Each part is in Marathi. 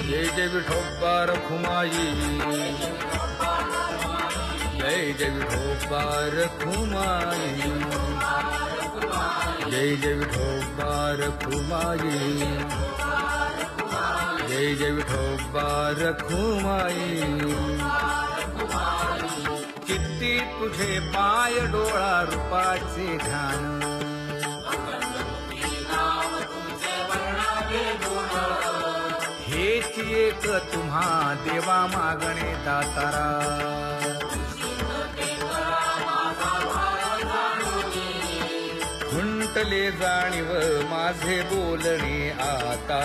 जय जय विठोबा रखुमाई, जय जय विठोबा रखुमाई, जय जय विठोबा रखुमाई, जय जय विठोबा रखुमाई। चित्ती तुझे पाय डोळा रूपाचे ध्यान, हेच एक तुम्हा देवा मागणे दातारा। खुंटले जाणीव माझे बोलणे आता,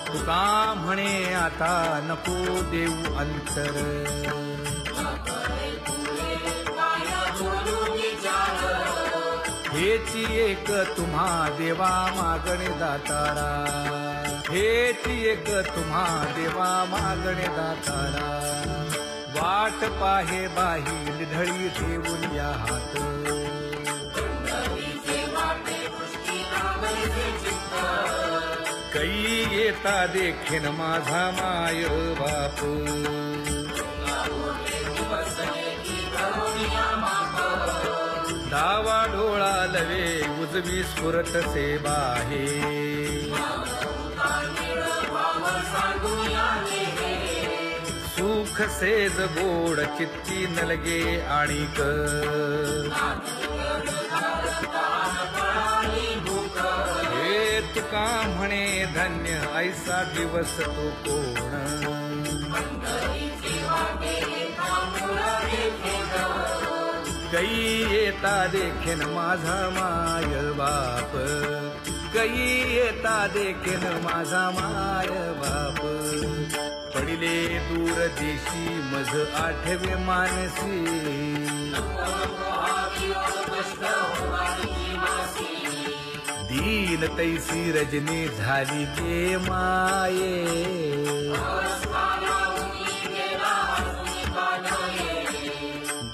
तुका म्हणे आता नको देऊ अंतर। हेची एक तुम्हा देवा मागणे दातारा, हेची एक तुम्हा देवा मागणे दातारा। वाट पाहे बाही ढळी ठेवून या हात, कै येता देखीन माझा माय बाप। डावा डोळा लवे उजवी स्फुरत से बाहे, सुख सेज गोड चित्ती नलगे आणिक। हे तुका म्हणे धन्य ऐसा दिवस तो कोण, कै येता देखीन माझा माय बाप, कै येता देखीन माझा माय बाप। पडिले दूर देशी मज आठवे मानसी, दीन तैसी रजनी झाली गे माये।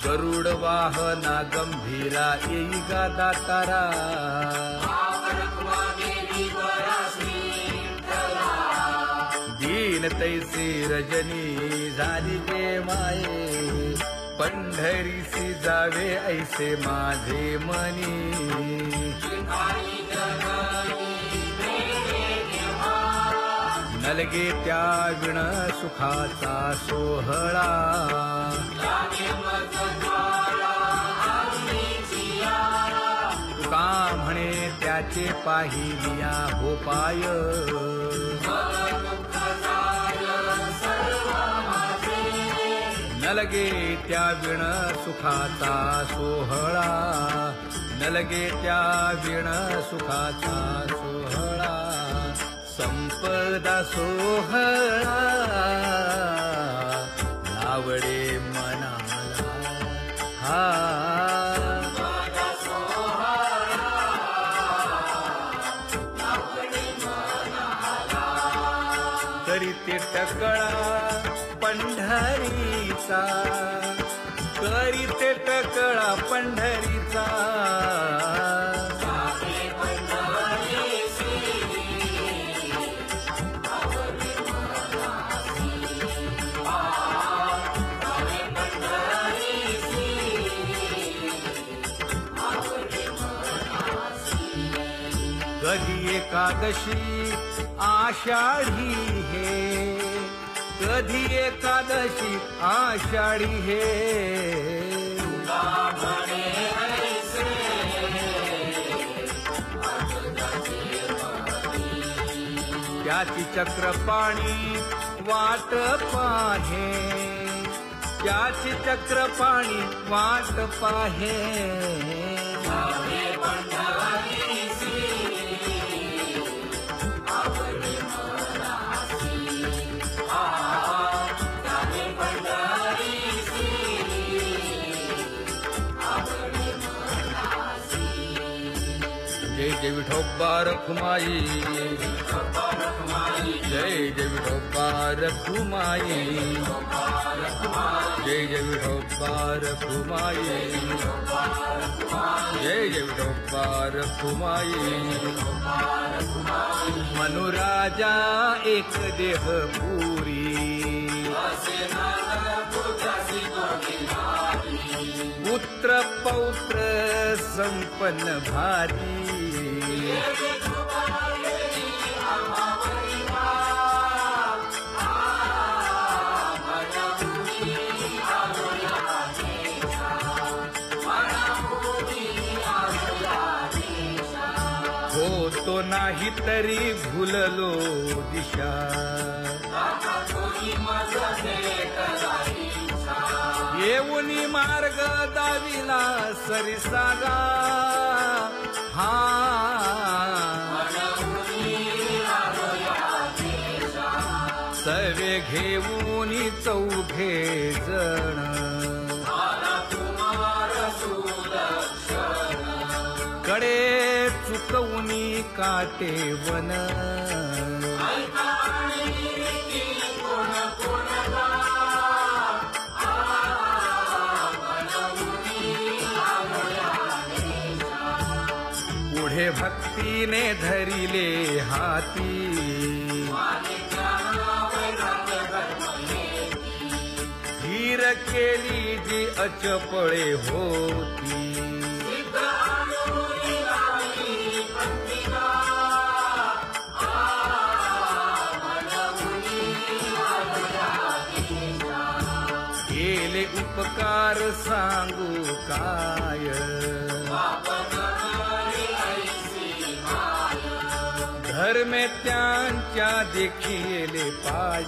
गरुड वाहना गंभीरा येई गा दातारा, दीन तैसी रजनी झाली गे माये। पंढरीसी जावे ऐसे माझे मनी, नलगे त्या विण सुखाचा सोहळा। तुका म्हणे त्याचे पाहिलिया हो पाय, नलगे त्या विण सुखाचा सोहळा, नलगे त्या विण सुखाचा सोहळा। संपदा सोहळा लावडे मनाला, हा करीते टकळा पंढरीचा, करीते टकळा पंढरीचा। कधी एकादशी आषाढी हे, कधी एकादशी आषाढी हे। त्याची चक्रपाणी वाट पाहे, त्याची चक्रपाणी वाट पाहे। जय जय विठोबा रखुमाई, जय जय विठोबा रखुमाई, जय जय विठोबा रखुमाई, जय एवढो पार कुमाई मनुराजा एक देह पुरी पुत्र पौत्र संपन्न भारी तो नाही तरी भुललो दिशा येऊनी मार्ग दाविला सरिसागा हा सवे घेऊनी चौघे जण कडे चुकवूनी काटे वन पुढे भक्तीने धरिले हाती धीर केली जी अचपळे होती केले उपकार सांगू काय धर्मे त्यांच्या देखिले पाय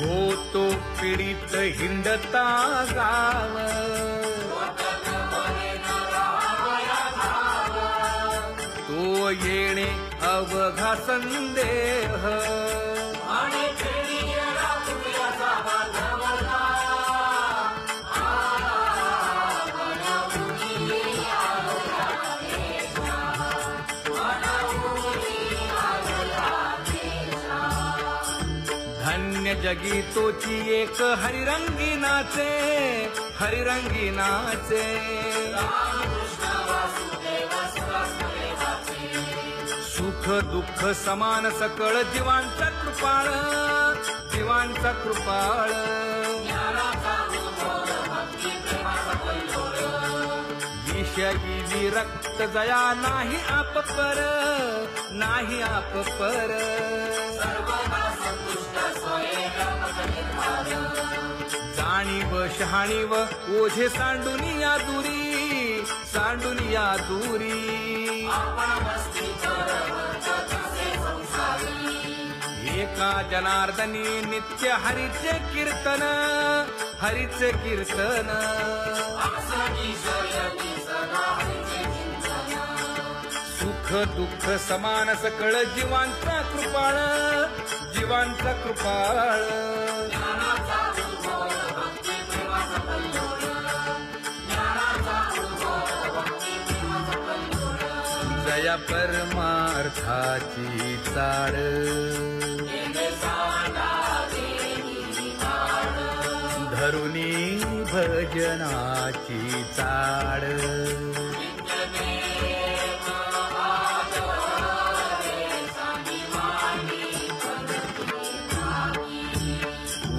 होतो पीडित हिंडता गाव तो येणे अवघा संदेह धन्य जगी तोची एक हरिरंगी नाचे हरिरंगी नाचे सुख दुःख समान सकळ जीवांचा कृपाळ जीवांचा कृपाळ विषयी विरक्त जया नाही आप पर नाही आप पर जाणीव शहाणीव ओझे सांडुनिया दूरी एका जनार्दनी नित्य हरीचे कीर्तन सुख दुःख समान सकळ जीवांचा कृपाळ जया परमार्थाची चाळ धरुनी भजनाची चाळ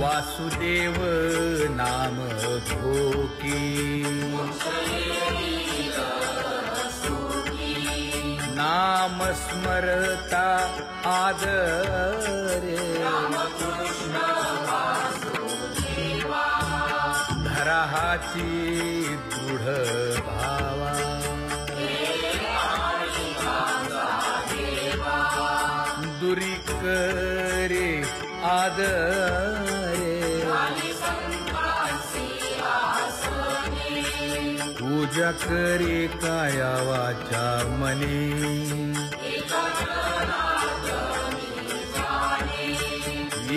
वासुदेव नाम घोकी नाम स्मरता आदरे धराहाची दृढ भावा दुरी करे आदरे पूजा करे काया वाचा मनी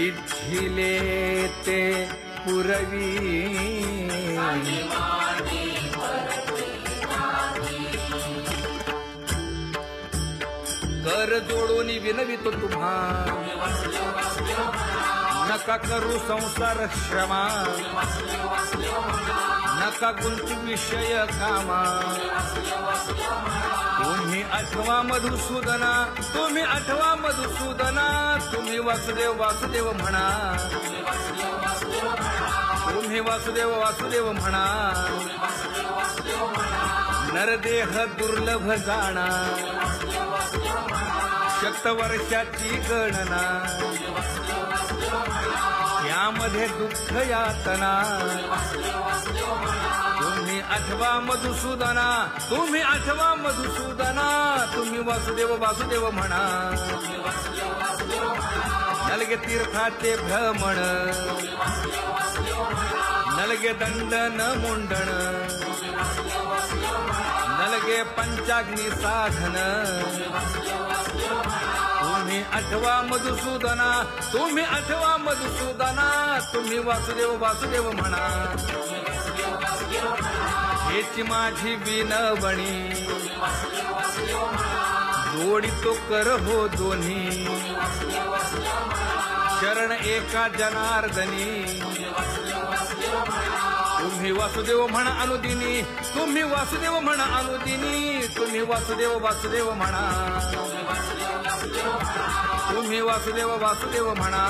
इच्छिले ते पुरवी कर जोडून विनवितो तुम्हा नका करू संसार श्रमा नका गुंतू विषय कामा तुम्ही आठवा मधुसूदना तुम्ही आठवा मधुसूदना तुम्ही वासुदेव वासुदेव म्हणा तुम्ही वासुदेव वासुदेव म्हणा नरदेह दुर्लभ जाणा शतवर्षाची गणना यामध्ये दुःख यातना तुम्ही आठवा मधुसूदना तुम्ही आठवा मधुसूदना तुम्ही वासुदेव वासुदेव म्हणा नलगे तीर्थाचे भ्रमण नलगे दंडन मुंडण नलगे पंचाग्नी साधन तुम्ही आठवा मधुसूदना तुम्ही आठवा मधुसूदना तुम्ही वासुदेव वासुदेव म्हणा हेची माझी विनवणी जोडितो कर हो दोन्ही शरण एका जनार्दनी तुम्ही वासुदेव म्हणा अनुदिनी तुम्ही वासुदेव म्हणा अनुदिनी तुम्ही वासुदेव वासुदेव म्हणा तुम्ही वासुदेव वासुदेव म्हणा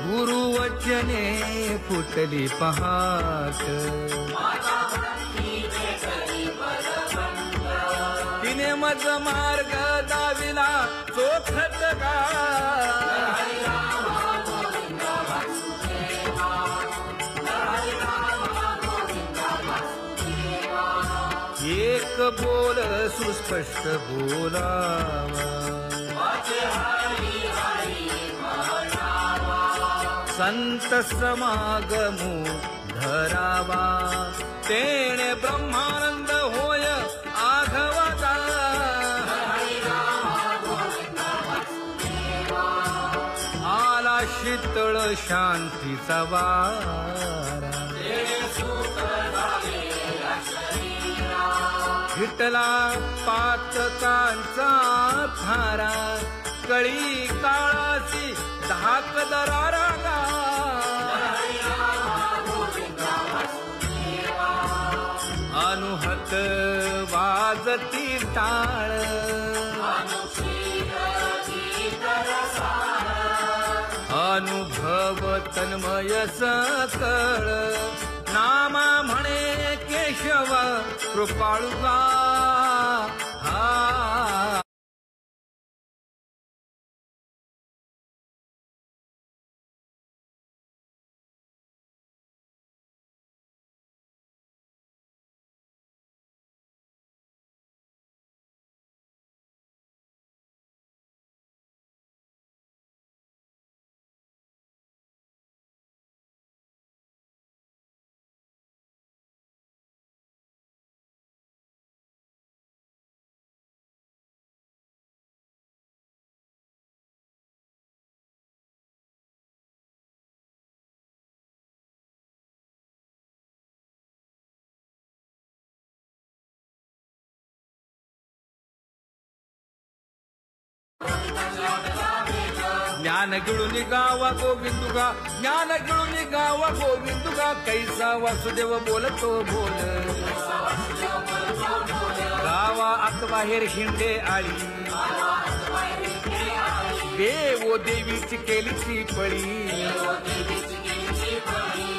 गुरुवचने फुटली पहाट तिने मज मार्ग दाविला चोखत गा एक बोल सुस्पष्ट बोलावा संत समागमू धरावा तेणे ब्रह्मानंद होय आघवाचा आला शीतळ शांतीचा वारा विठला पातकांचा थारा कळी काळाची धाक दरारा अनुहत वाजती टाळ अनुभव तन्मय सकळ नामा म्हणे केशव कृपाळुगा हा ज्ञान गिळून गावा गोविंदुगा ज्ञान गिळून गावा गोविंदुगा कैसा वासुदेव बोलतो बोल गावा आत बाहेर हिंडे आळी देवो देवीची केलीची पळी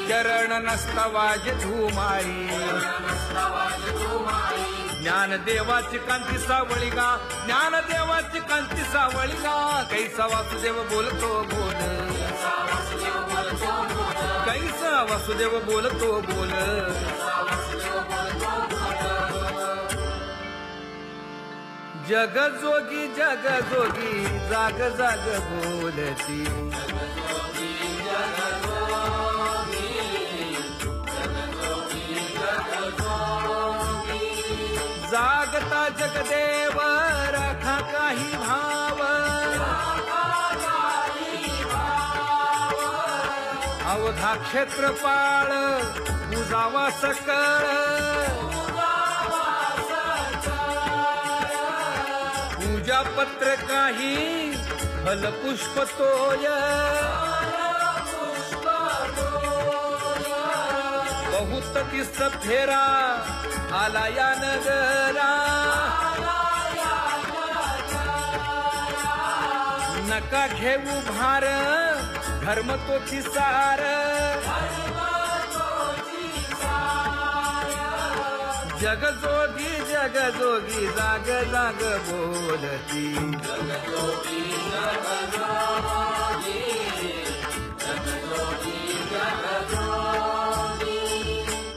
चरण नसता वाज धुमाळी ज्ञानदेवाची कांती सावळी गा ज्ञानदेवाची कांती सावळी गा कैसा वासुदेव बोलतो बोल कैसा वासुदेव बोलतो बोल जग जोगी जाग जाग बोलती जागता जगदेव राखा काही भाव अवधा क्षेत्रपाळ पूजावा सकळ पूजा पत्र काही फलपुष्प तोय बहुत तीस फेरा आला या नगरा नका घेऊ भार धर्म तो सार जगजोगी जगजोगी जाग जाग बोलती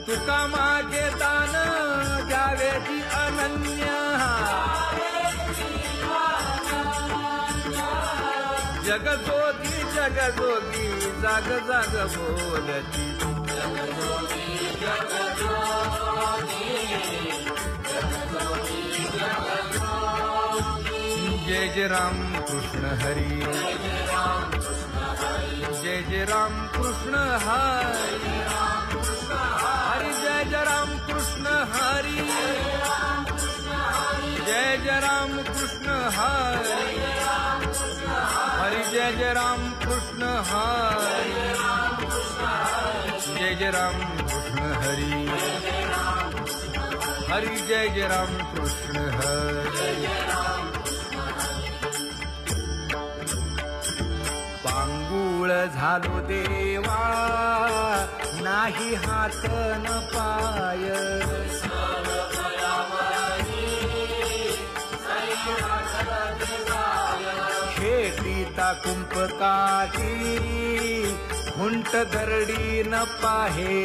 तुका मागे दान द्यावेची अनन्य जगजोगी जगजोगी जाग जाग बोलती जय जय राम कृष्ण हरी जय जय राम कृष्ण हरी हरि जय जय राम कृष्ण हरी जय जय राम कृष्ण हरी हरि जय जय राम कृष्ण हरी जय जय राम कृष्ण हरी हरि जय जय राम कृष्ण हरी पांगुळ झालो देवा नाही हात न पाय शेतीता कुंपकाठी हुंट दरडी न पाहे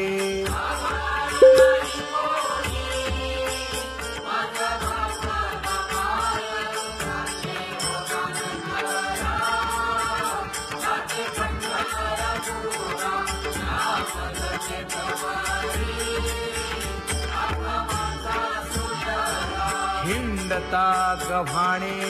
हिंडता गव्हाणे